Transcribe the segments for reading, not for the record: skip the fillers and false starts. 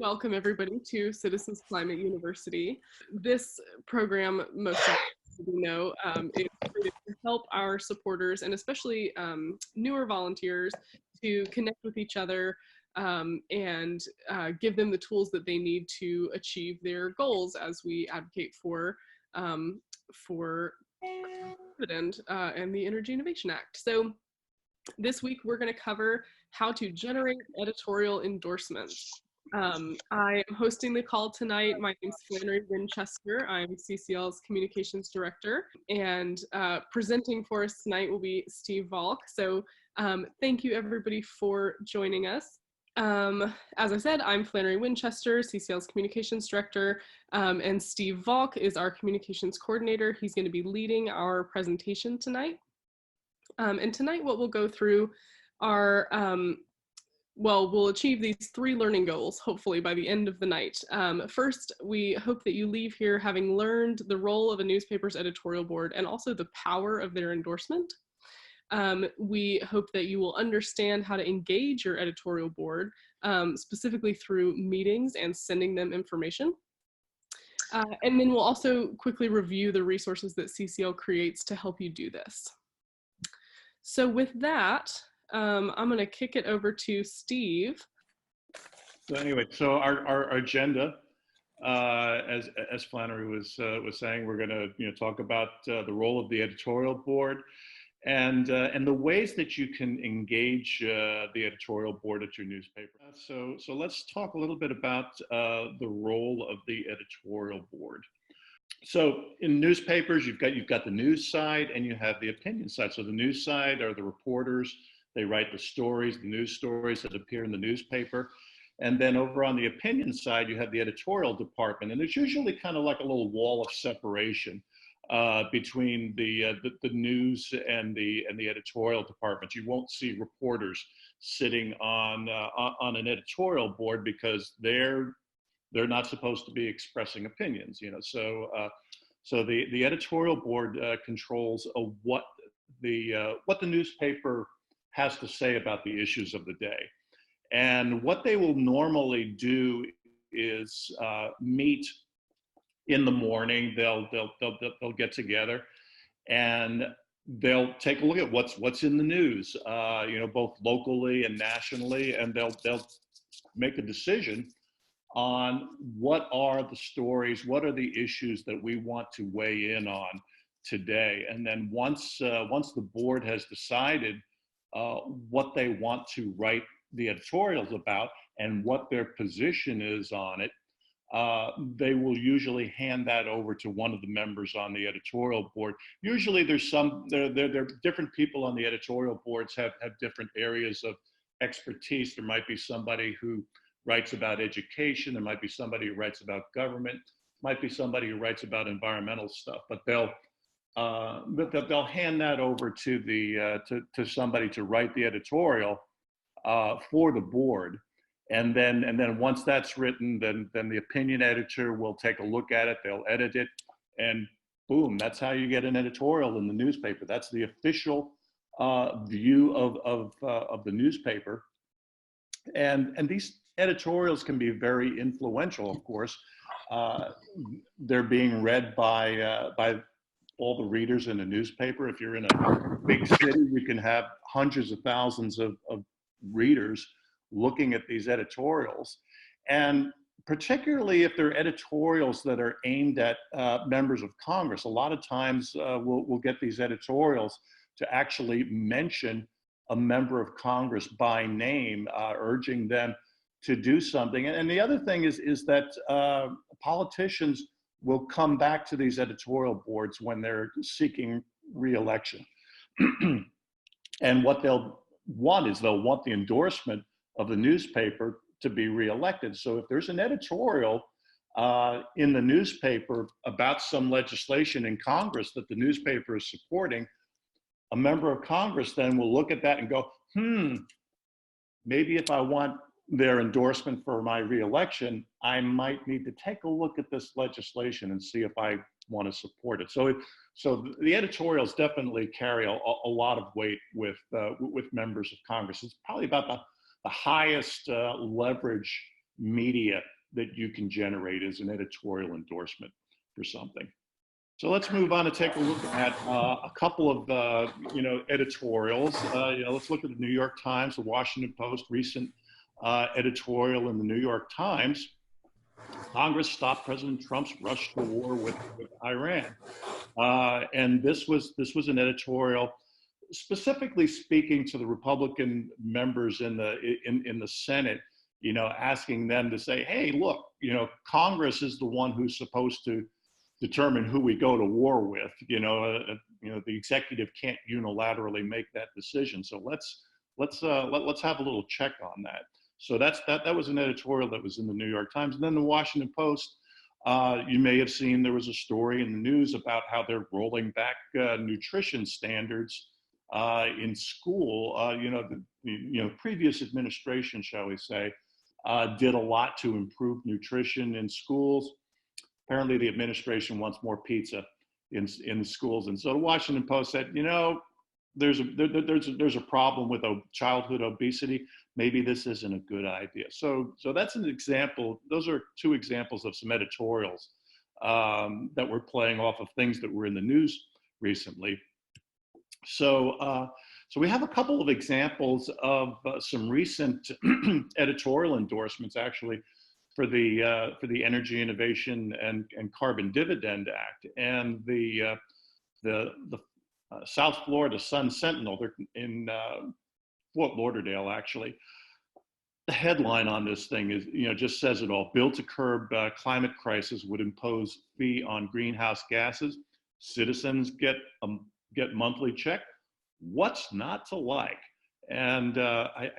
Welcome everybody to Citizens Climate University. This program, most of you know, is created to help our supporters and especially newer volunteers to connect with each other and give them the tools that they need to achieve their goals as we advocate for dividend and the Energy Innovation Act. So this week we're going to cover how to generate editorial endorsements. I am hosting the call tonight. My name is Flannery Winchester. I'm CCL's Communications Director, and presenting for us tonight will be Steve Valk. So thank you everybody for joining us. As I said, I'm Flannery Winchester, CCL's Communications Director, and Steve Valk is our Communications Coordinator. He's going to be leading our presentation tonight. And tonight what we'll go through are, we'll achieve these 3 learning goals, hopefully by the end of the night. First, we hope that you leave here having learned the role of a newspaper's editorial board and also the power of their endorsement. We hope that you will understand how to engage your editorial board, specifically through meetings and sending them information. And then we'll also quickly review the resources that CCL creates to help you do this. So with that, I'm going to kick it over to Steve. So anyway, so our agenda, as Flannery was saying, we're going to talk about the role of the editorial board and the ways that you can engage the editorial board at your newspaper. So let's talk a little bit about the role of the editorial board. So in newspapers, you've got the news side and you have the opinion side. So the news side are the reporters. They write the stories, the news stories that appear in the newspaper. And then over on the opinion side, you have the editorial department. And there's usually kind of like a little wall of separation between the news and the editorial department. You won't see reporters sitting on an editorial board because they're not supposed to be expressing opinions, So the editorial board controls what the newspaper has to say about the issues of the day, and what they will normally do is meet in the morning. They'll get together, and they'll take a look at what's in the news, both locally and nationally, and they'll make a decision on what are the stories, what are the issues that we want to weigh in on today. And then once the board has decided what they want to write the editorials about and what their position is on it, they will usually hand that over to one of the members on the editorial board. Usually there's there different people on the editorial boards have different areas of expertise. There might be somebody who writes about education. There might be somebody who writes about government. Might be somebody who writes about environmental stuff. But they'll hand that over to to somebody to write the editorial for the board. And then once that's written, then the opinion editor will take a look at it. They'll edit it, and boom, that's how you get an editorial in the newspaper. That's the official view of the newspaper. And these editorials can be very influential, of course. They're being read by all the readers in a newspaper. If you're in a big city, you can have hundreds of thousands of readers looking at these editorials. And particularly if they're editorials that are aimed at members of Congress, a lot of times we'll get these editorials to actually mention a member of Congress by name, urging them to do something. And the other thing is that politicians will come back to these editorial boards when they're seeking re-election. And what they'll want is they'll want the endorsement of the newspaper to be re-elected. So if there's an editorial in the newspaper about some legislation in Congress that the newspaper is supporting, a member of Congress then will look at that and go, maybe if I want their endorsement for my re-election, I might need to take a look at this legislation and see if I want to support it. So the editorials definitely carry a lot of weight with members of Congress. It's probably about the highest leverage media that you can generate as an editorial endorsement for something. So let's move on and take a look at a couple of editorials. Let's look at the New York Times, the Washington Post, recent editorial in the New York Times. Congress stopped President Trump's rush to war with Iran, and this was an editorial specifically speaking to the Republican members in the Senate, asking them to say, hey, look, Congress is the one who's supposed to determine who we go to war with. The executive can't unilaterally make that decision. So let's have a little check on that. So that was an editorial that was in the New York Times. And then the Washington Post, you may have seen there was a story in the news about how they're rolling back nutrition standards in school. The previous administration, shall we say, did a lot to improve nutrition in schools. Apparently, the administration wants more pizza in the schools, and so the Washington Post said, there's a problem with childhood obesity. Maybe this isn't a good idea. So that's an example. Those are two examples of some editorials that were playing off of things that were in the news recently. So we have a couple of examples of some recent editorial endorsements, actually, for the Energy Innovation and Carbon Dividend Act, and the South Florida Sun Sentinel. They're in Fort Lauderdale, actually. The headline on this thing is, just says it all. Bill to curb climate crisis would impose fee on greenhouse gases. Citizens get monthly check. What's not to like? And I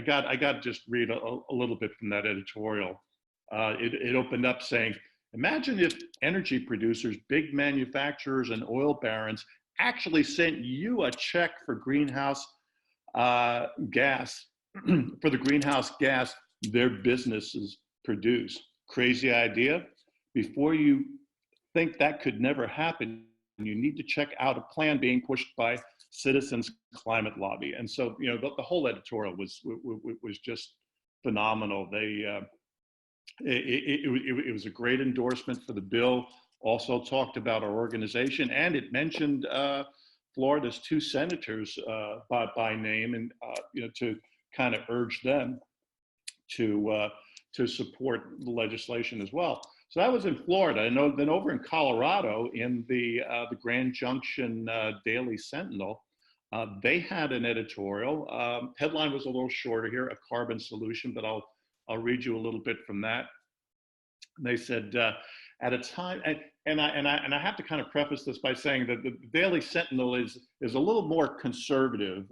got to just read a little bit from that editorial. It opened up saying, imagine if energy producers, big manufacturers, and oil barons actually sent you a check for greenhouse gas, for the greenhouse gas their businesses produce. Crazy idea? Before you think that could never happen, you need to check out a plan being pushed by Citizens Climate Lobby. And so, the whole editorial was just phenomenal. It was a great endorsement for the bill. Also talked about our organization, and it mentioned Florida's two senators by name, and to kind of urge them to support the legislation as well. So that was in Florida, and then over in Colorado, in the Grand Junction Daily Sentinel, they had an editorial. Headline was a little shorter here, a carbon solution, but I'll read you a little bit from that. They said, at a time, and I have to kind of preface this by saying that the Daily Sentinel is a little more conservative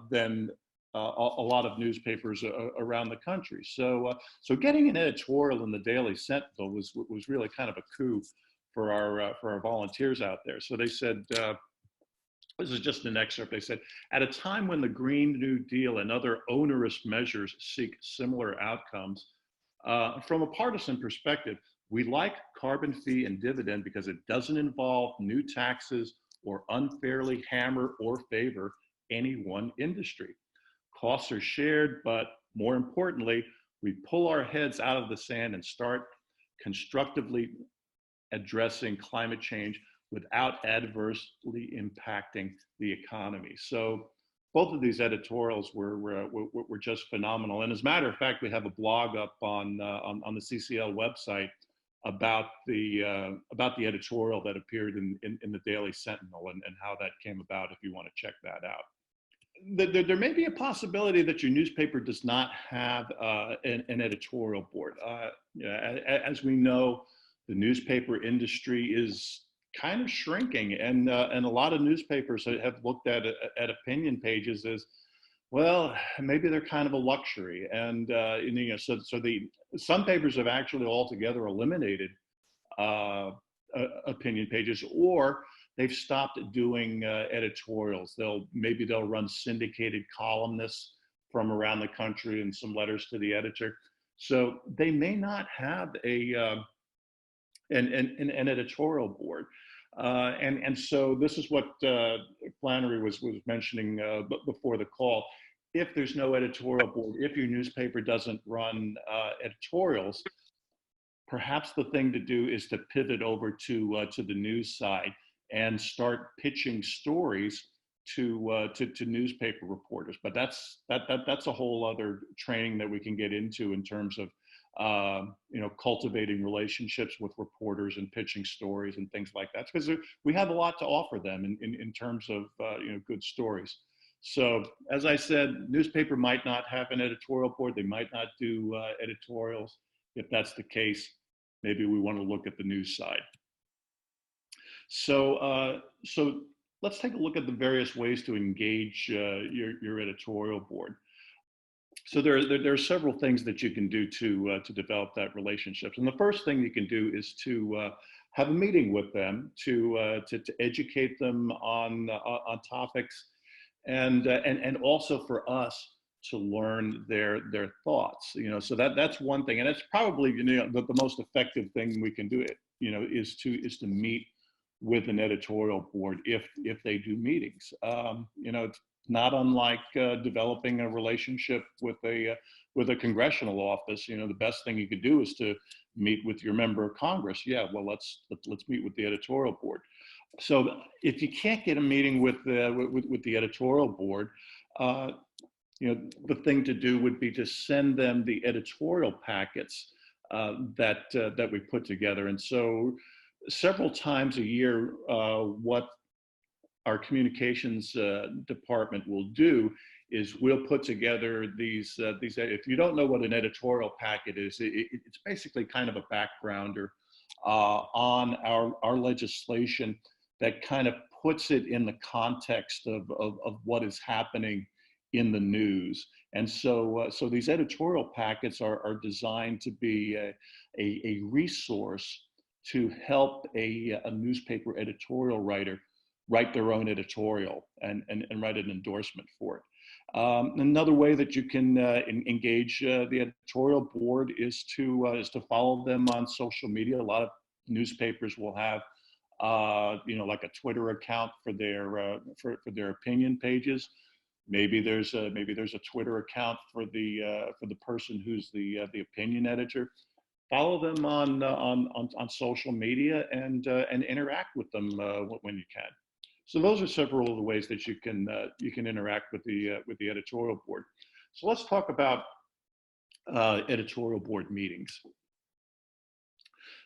than a lot of newspapers around the country. So getting an editorial in the Daily Sentinel was really kind of a coup for our volunteers out there. So they said, this is just an excerpt. They said, at a time when the Green New Deal and other onerous measures seek similar outcomes, from a partisan perspective, we like carbon fee and dividend because it doesn't involve new taxes or unfairly hammer or favor any one industry. Costs are shared, but more importantly, we pull our heads out of the sand and start constructively addressing climate change without adversely impacting the economy. So both of these editorials were just phenomenal. And as a matter of fact, we have a blog up on the CCL website about the editorial that appeared in the Daily Sentinel and how that came about, if you want to check that out. There may be a possibility that your newspaper does not have an editorial board. As we know, the newspaper industry is kind of shrinking, and a lot of newspapers have looked at opinion pages as, well, maybe they're kind of a luxury, and some papers have actually altogether eliminated opinion pages, or they've stopped doing editorials. Maybe they'll run syndicated columnists from around the country and some letters to the editor. So they may not have an editorial board. And so this is what Flannery was mentioning before the call. If there's no editorial board, if your newspaper doesn't run editorials, perhaps the thing to do is to pivot over to the news side and start pitching stories to newspaper reporters. But that's a whole other training that we can get into in terms of cultivating relationships with reporters and pitching stories and things like that, because we have a lot to offer them in terms of good stories. So as I said, newspaper might not have an editorial board. They might not do editorials. If that's the case, maybe we want to look at the news side. So let's take a look at the various ways to engage your editorial board. So there are several things that you can do to develop that relationship. And the first thing you can do is to have a meeting with them to educate them on topics, and also for us to learn their thoughts. So that's one thing, and it's probably the most effective thing we can do. Is to meet with an editorial board if they do meetings. It's not unlike developing a relationship with a congressional office. The best thing you could do is to meet with your member of Congress. Yeah, well, let's meet with the editorial board. So if you can't get a meeting with the editorial board, the thing to do would be to send them the editorial packets that we put together. And so several times a year, what our communications department will do is we'll put together these. If you don't know what an editorial packet is, it's basically kind of a backgrounder on our legislation that kind of puts it in the context of what is happening in the news. And so these editorial packets are designed to be a resource to help a newspaper editorial writer write their own editorial and write an endorsement for it. Another way that you can engage the editorial board is to follow them on social media. A lot of newspapers will have like a Twitter account for their opinion pages. Maybe there's a Twitter account for the person who's the opinion editor. Follow them on social media and interact with them when you can. So those are several of the ways that you can interact with the editorial board. So let's talk about editorial board meetings.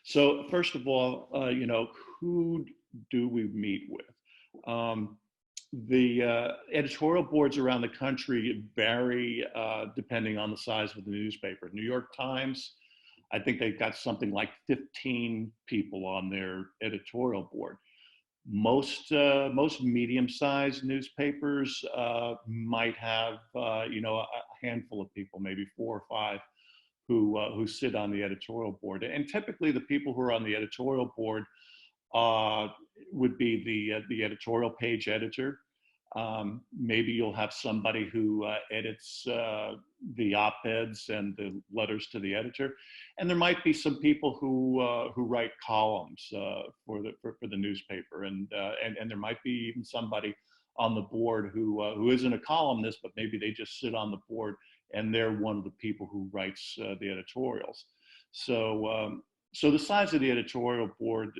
So first of all, who do we meet with? The editorial boards around the country vary depending on the size of the newspaper. New York Times, I think they've got something like 15 people on their editorial board. Most medium-sized newspapers might have a handful of people, maybe 4 or 5, who sit on the editorial board. And typically, the people who are on the editorial board would be the editorial page editor. Maybe you'll have somebody who edits the op-eds and the letters to the editor, and there might be some people who write columns for the newspaper, and there might be even somebody on the board who isn't a columnist, but maybe they just sit on the board and they're one of the people who writes the editorials. So the size of the editorial board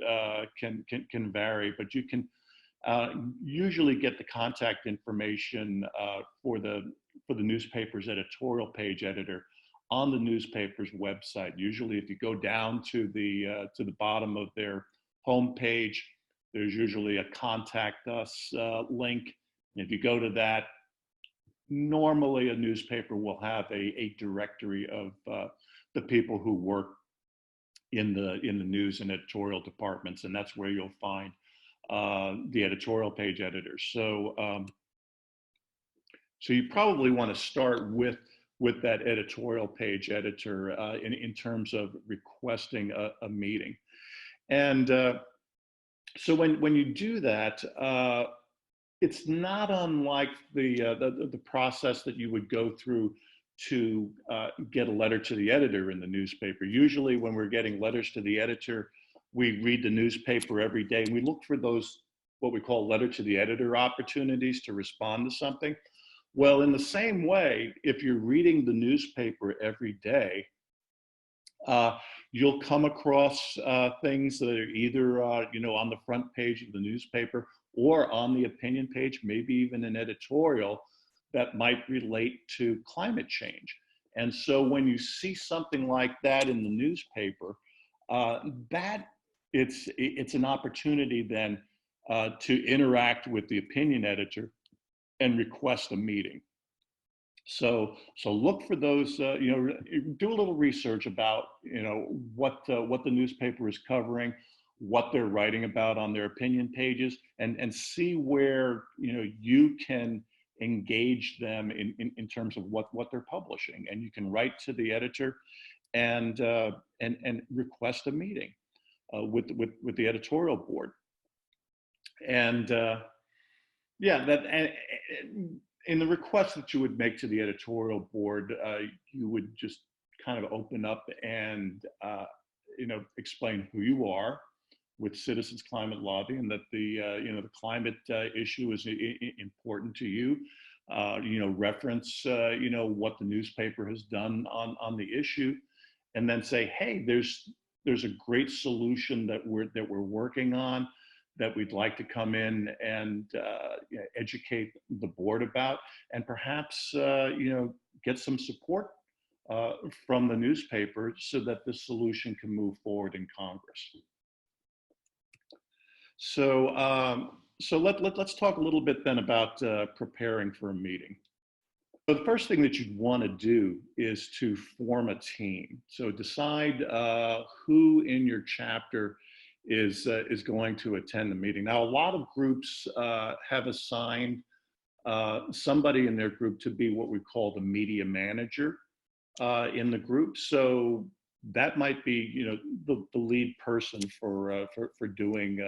can vary, but you can usually get the contact information for the newspaper's editorial page editor on the newspaper's website. Usually, if you go down to the bottom of their homepage, there's usually a contact us link. And if you go to that, normally a newspaper will have a directory of the people who work in the news and editorial departments, and that's where you'll find the editorial page editors. So you probably want to start with that editorial page editor in terms of requesting a meeting. And so when you do that, it's not unlike the process that you would go through to get a letter to the editor in the newspaper. Usually when we're getting letters to the editor, we read the newspaper every day, and we look for those, what we call letter to the editor opportunities to respond to something. Well, in the same way, if you're reading the newspaper every day, Uh, you'll come across things that are either on the front page of the newspaper or on the opinion page, maybe even an editorial that might relate to climate change. And so when you see something like that in the newspaper, that it's an opportunity then to interact with the opinion editor and request a meeting. So look for those. Do a little research about what the newspaper is covering, what they're writing about on their opinion pages, and see where you can engage them in terms of what they're publishing. And you can write to the editor and request a meeting with the editorial board. And yeah, that and in the request that you would make to the editorial board, you would just kind of open up and explain who you are with Citizens Climate Lobby, and that the climate issue is important to you. Reference what the newspaper has done on the issue, and then say, hey, there's a great solution that we're working on, that we'd like to come in and educate the board about, and perhaps get some support from the newspaper so that the solution can move forward in Congress. So let's talk a little bit then about preparing for a meeting. So the first thing that you'd want to do is to form a team. So decide who in your chapter is going to attend the meeting. Now, a lot of groups have assigned somebody in their group to be what we call the media manager in the group. So that might be the lead person for doing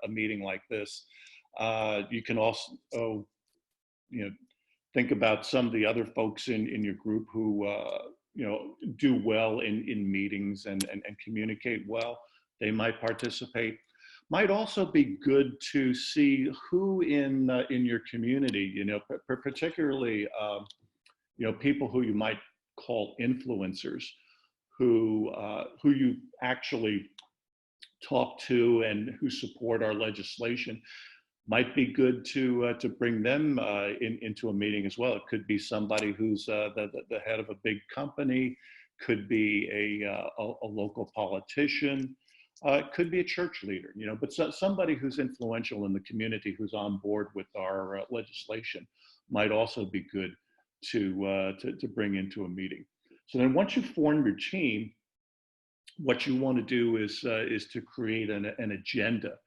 a meeting like this. You can also think about some of the other folks in your group who do well in meetings and communicate well. They might participate. Might also be good to see who in your community, particularly people who you might call influencers, who you actually talk to and who support our legislation. Might be good to bring them into a meeting as well. It could be somebody who's the head of a big company, could be a local politician, it could be a church leader, but somebody who's influential in the community, who's on board with our legislation, might also be good to bring into a meeting. So then, once you form your team, what you want to do is to create an agenda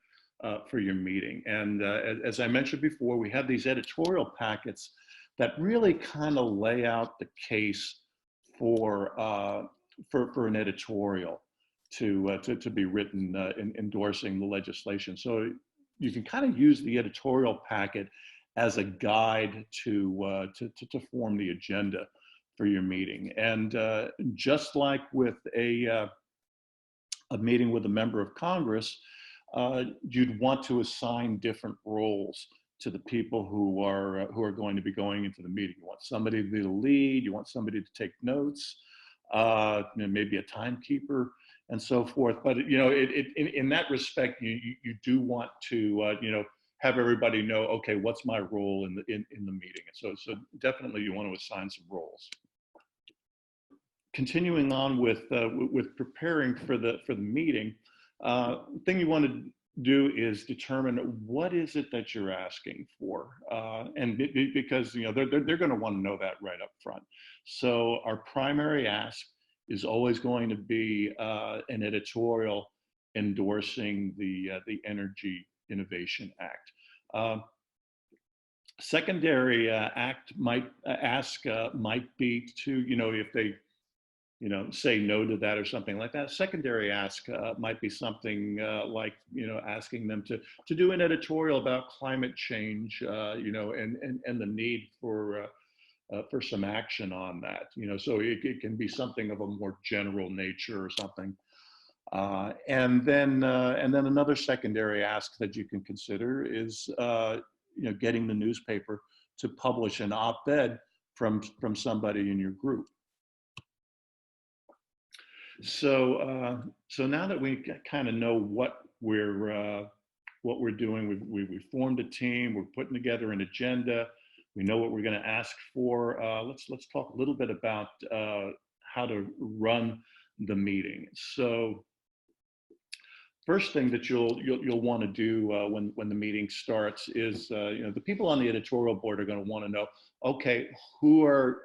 for your meeting. And as I mentioned before, we have these editorial packets that really kind of lay out the case for an editorial to be written endorsing the legislation. So you can kind of use the editorial packet as a guide to form the agenda for your meeting. And just like with a meeting with a member of Congress, you'd want to assign different roles to the people who are going to be going into the meeting. You want somebody to be the lead, you want somebody to take notes, maybe a timekeeper, and so forth. But in that respect, you do want to have everybody know, okay, what's my role in the meeting. So definitely you want to assign some roles. Continuing on with preparing for the meeting, thing you want to do is determine what is it that you're asking for, and because they're going to want to know that right up front. So our primary ask is always going to be an editorial endorsing the Energy Innovation Act. Secondary ask might be to if they say no to that or something like that. Secondary ask might be something like, asking them to do an editorial about climate change, and the need for some action on that. So it can be something of a more general nature or something. And then another secondary ask that you can consider is, getting the newspaper to publish an op-ed from somebody in your group. So now that we kind of know what we're doing, we formed a team. We're putting together an agenda. We know what we're going to ask for. Let's talk a little bit about how to run the meeting. So first thing that you'll want to do when the meeting starts is the people on the editorial board are going to want to know, okay, who are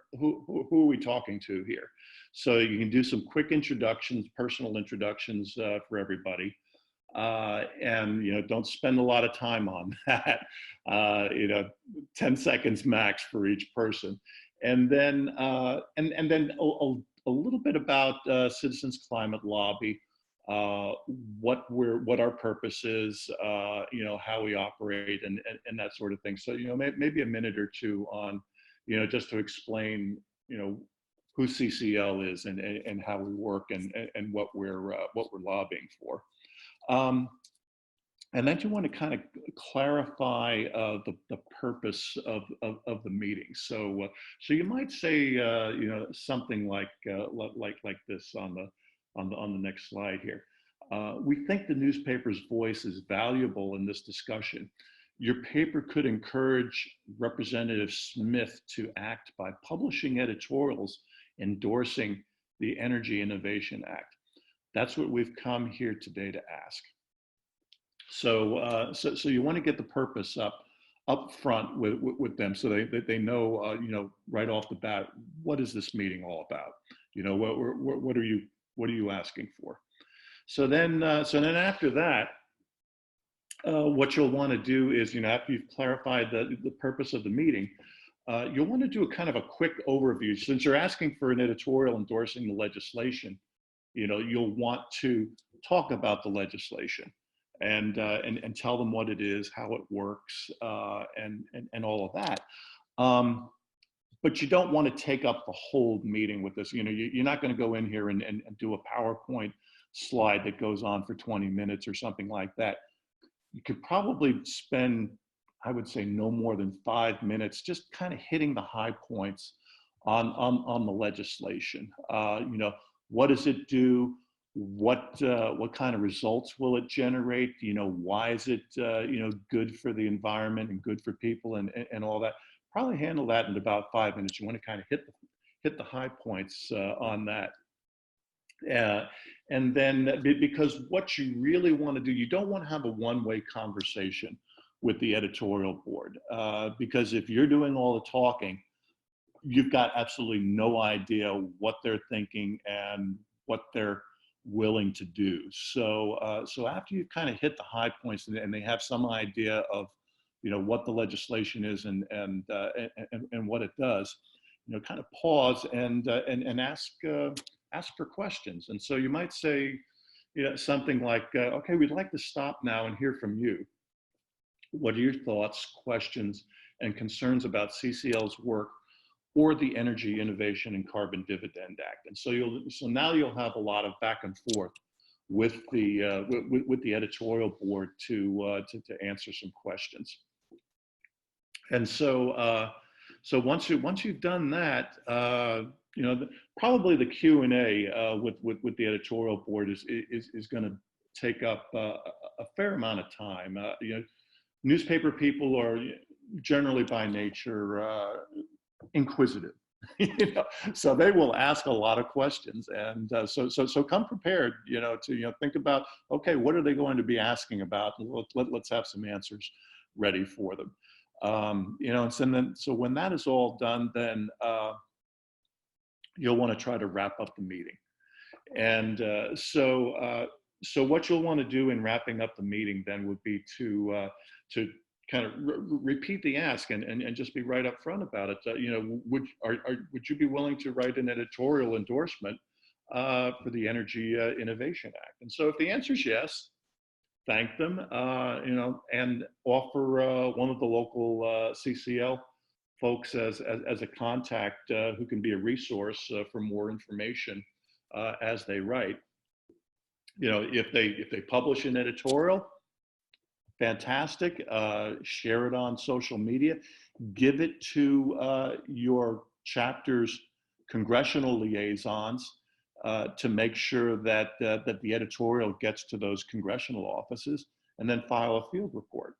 we talking to here? So you can do some quick introductions, personal introductions for everybody, and don't spend a lot of time on that. 10 seconds max for each person, and then a little bit about Citizens Climate Lobby, what our purpose is, how we operate, and that sort of thing. So maybe a minute or two on, just to explain, who CCL is and how we work and what we're lobbying for. And then you want to kind of clarify the purpose of the meeting. So you might say something like this on the next slide here. We think the newspaper's voice is valuable in this discussion. Your paper could encourage Representative Smith to act by publishing editorials endorsing the Energy Innovation Act. That's what we've come here today to ask. So you want to get the purpose up front with them, so they know right off the bat, what is this meeting all about? What are you asking for? So then after that, what you'll want to do is, after you've clarified the purpose of the meeting, you'll want to do a kind of a quick overview. Since you're asking for an editorial endorsing the legislation, you'll want to talk about the legislation and tell them what it is, how it works, and all of that. But you don't want to take up the whole meeting with this. You're not going to go in here and do a PowerPoint slide that goes on for 20 minutes or something like that. You could probably spend, I would say, no more than 5 minutes just kind of hitting the high points on the legislation. What does it do? What kind of results will it generate? Why is it good for the environment and good for people and all that? Probably handle that in about 5 minutes. You want to kind of hit the high points on that. And then, because what you really want to do, you don't want to have a one-way conversation with the editorial board, because if you're doing all the talking, you've got absolutely no idea what they're thinking and what they're willing to do. So after you've kind of hit the high points and they have some idea of what the legislation is and what it does, kind of pause and ask for questions. And so you might say something like, okay, we'd like to stop now and hear from you. What are your thoughts, questions, and concerns about CCL's work or the Energy Innovation and Carbon Dividend Act? And so now you'll have a lot of back and forth with the editorial board to answer some questions. And so once you've done that, probably the Q&A with the editorial board is going to take up a fair amount of time. Newspaper people are generally by nature inquisitive, so they will ask a lot of questions, and so come prepared, to think about, okay, what are they going to be asking about? Let's have some answers ready for them. And so when that is all done, then you'll want to try to wrap up the meeting. And so what you'll want to do in wrapping up the meeting then would be to kind of repeat the ask and just be right up front about it. Would you be willing to write an editorial endorsement for the Energy Innovation Act? And so if the answer is yes, thank them, and offer one of the local CCL folks as a contact who can be a resource for more information as they write. If they publish an editorial, fantastic. Share it on social media. Give it to your chapter's congressional liaisons. to make sure that, that the editorial gets to those congressional offices and then file a field report.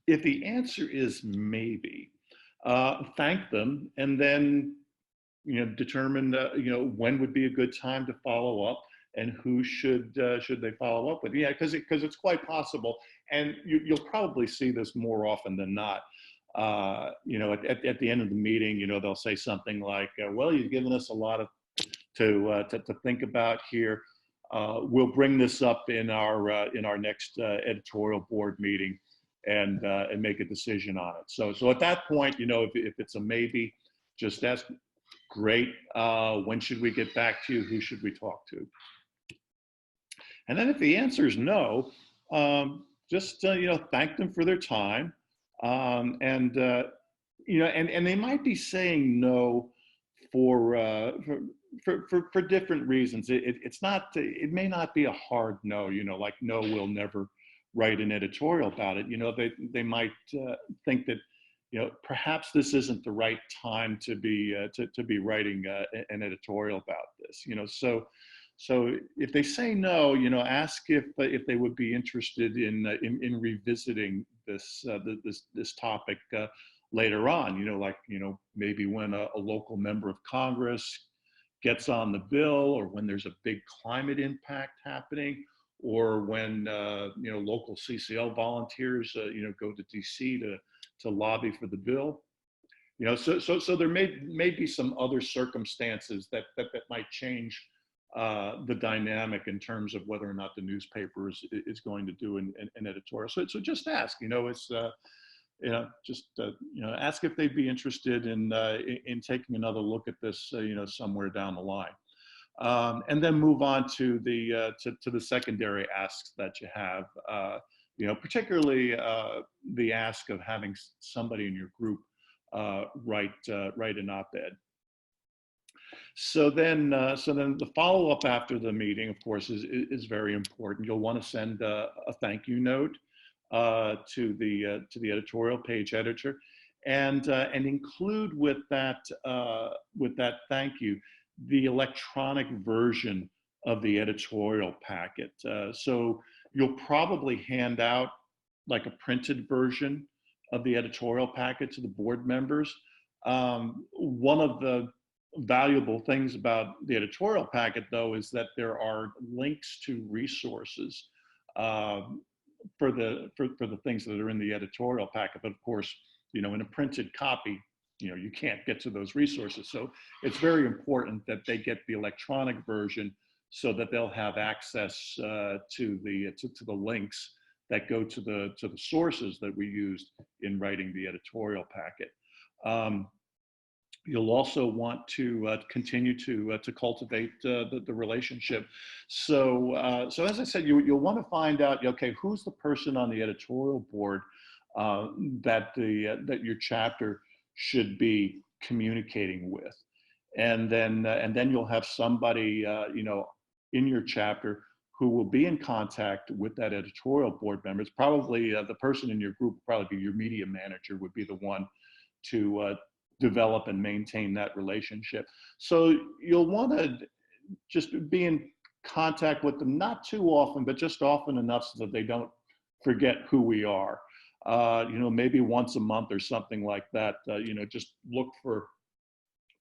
If the answer is maybe, thank them and then determine when would be a good time to follow up and who should they follow up with. Yeah, because it's quite possible, and you'll probably see this more often than not. At the end of the meeting, they'll say something like, "Well, you've given us a lot of to think about here. We'll bring this up in our next editorial board meeting and make a decision on it." So at that point, if it's a maybe, just ask, "Great. When should we get back to you? Who should we talk to?" And then if the answer is no, just thank them for their time, and and they might be saying no for for different reasons. It's not. It may not be a hard no. Like no, we'll never write an editorial about it. They might think that perhaps this isn't the right time to be writing an editorial about this. So if they say no, ask if they would be interested in revisiting this topic later on. Maybe when a local member of Congress gets on the bill, or when there's a big climate impact happening, or when local CCL volunteers go to DC to lobby for the bill. So there may be some other circumstances that might change the dynamic in terms of whether or not the newspaper is going to do an editorial. So just ask. Ask if they'd be interested in taking another look at this. Somewhere down the line. And then move on to the secondary asks that you have. Particularly the ask of having somebody in your group write an op-ed. So then the follow-up after the meeting, of course, is very important. You'll want to send a thank you note to the editorial page editor, and include with that thank you the electronic version of the editorial packet. So you'll probably hand out like a printed version of the editorial packet to the board members. One of the valuable things about the editorial packet, though, is that there are links to resources for the things that are in the editorial packet. But of course, in a printed copy, you can't get to those resources. So it's very important that they get the electronic version so that they'll have access to the links that go to the sources that we used in writing the editorial packet. You'll also want to continue to cultivate the relationship. So as I said, you'll want to find out, okay, who's the person on the editorial board that your chapter should be communicating with, and then you'll have somebody in your chapter who will be in contact with that editorial board member. It's probably the person in your group will probably be your media manager, would be the one to develop and maintain that relationship. So you'll want to just be in contact with them, not too often, but just often enough so that they don't forget who we are. Maybe once a month or something like that. Just look for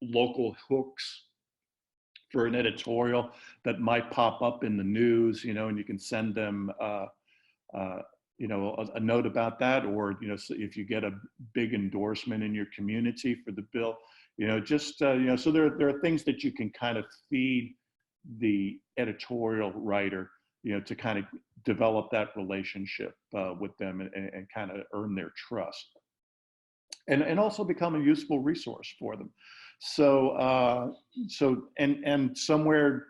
local hooks for an editorial that might pop up in the news, and you can send them a note about that, or so if you get a big endorsement in your community for the bill, so there are things that you can kind of feed the editorial writer, to kind of develop that relationship with them and kind of earn their trust, and also become a useful resource for them. So and somewhere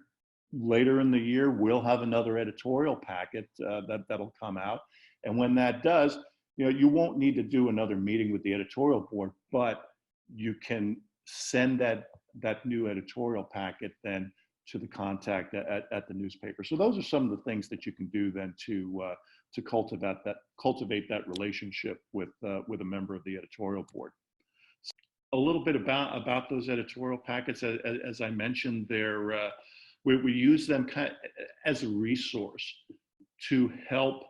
later in the year, we'll have another editorial packet that'll come out. And when that does, you won't need to do another meeting with the editorial board, but you can send that new editorial packet then to the contact at the newspaper. So those are some of the things that you can do then to cultivate that relationship with a member of the editorial board. a little bit about those editorial packets. As I mentioned, we use them as a resource to help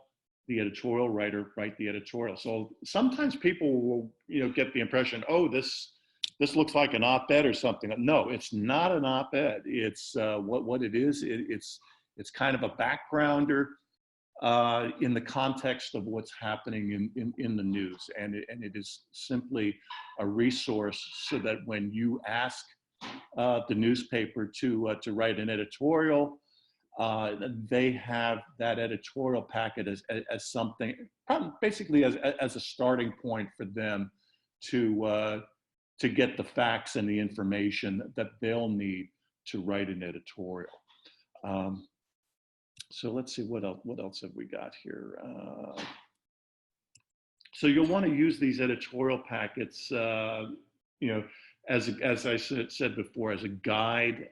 the editorial writer write the editorial. So sometimes people will, get the impression, oh, this looks like an op-ed or something. No, it's not an op-ed. It's what it is. It's kind of a backgrounder in the context of what's happening in the news, and it is simply a resource so that when you ask the newspaper to write an editorial, they have that editorial packet as something, basically as a starting point for them to get the facts and the information that they'll need to write an editorial. So let's see, what else have we got here? So you'll want to use these editorial packets, as I said before, as a guide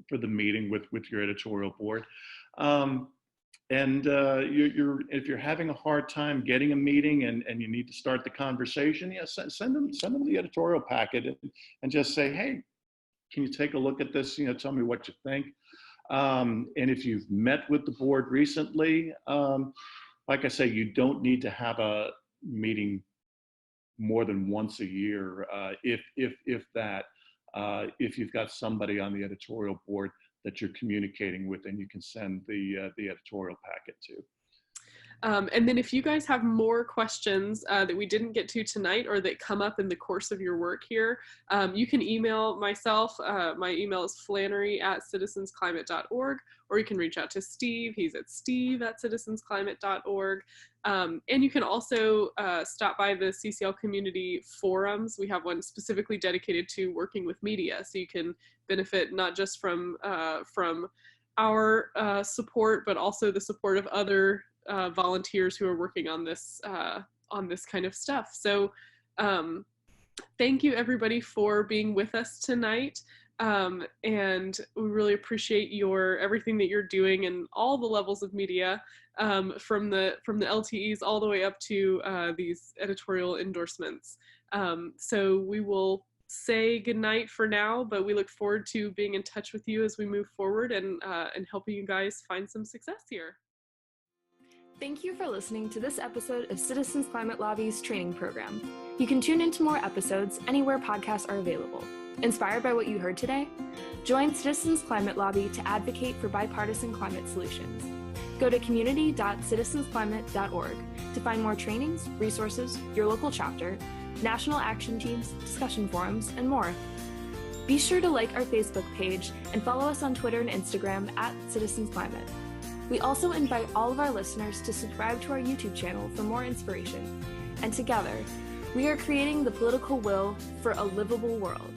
for the meeting with your editorial board. If you're having a hard time getting a meeting and you need to start the conversation, send them the editorial packet and just say, hey, can you take a look at this? Tell me what you think. And if you've met with the board recently, like I say, you don't need to have a meeting more than once a year, if that. If you've got somebody on the editorial board that you're communicating with, and you can send the editorial packet to. And then if you guys have more questions that we didn't get to tonight or that come up in the course of your work here, you can email myself. My email is flannery@citizensclimate.org, or you can reach out to Steve. He's at steve@citizensclimate.org. And you can also stop by the CCL community forums. We have one specifically dedicated to working with media, so you can benefit not just from our support, but also the support of other volunteers who are working on this kind of stuff. So thank you everybody for being with us tonight. And we really appreciate everything that you're doing in all the levels of media, from the LTEs all the way up to these editorial endorsements. So we will say goodnight for now, but we look forward to being in touch with you as we move forward and helping you guys find some success here. Thank you for listening to this episode of Citizens Climate Lobby's training program. You can tune into more episodes anywhere podcasts are available. Inspired by what you heard today? Join Citizens Climate Lobby to advocate for bipartisan climate solutions. Go to community.citizensclimate.org to find more trainings, resources, your local chapter, national action teams, discussion forums, and more. Be sure to like our Facebook page and follow us on Twitter and Instagram @CitizensClimate. We also invite all of our listeners to subscribe to our YouTube channel for more inspiration. And together, we are creating the political will for a livable world.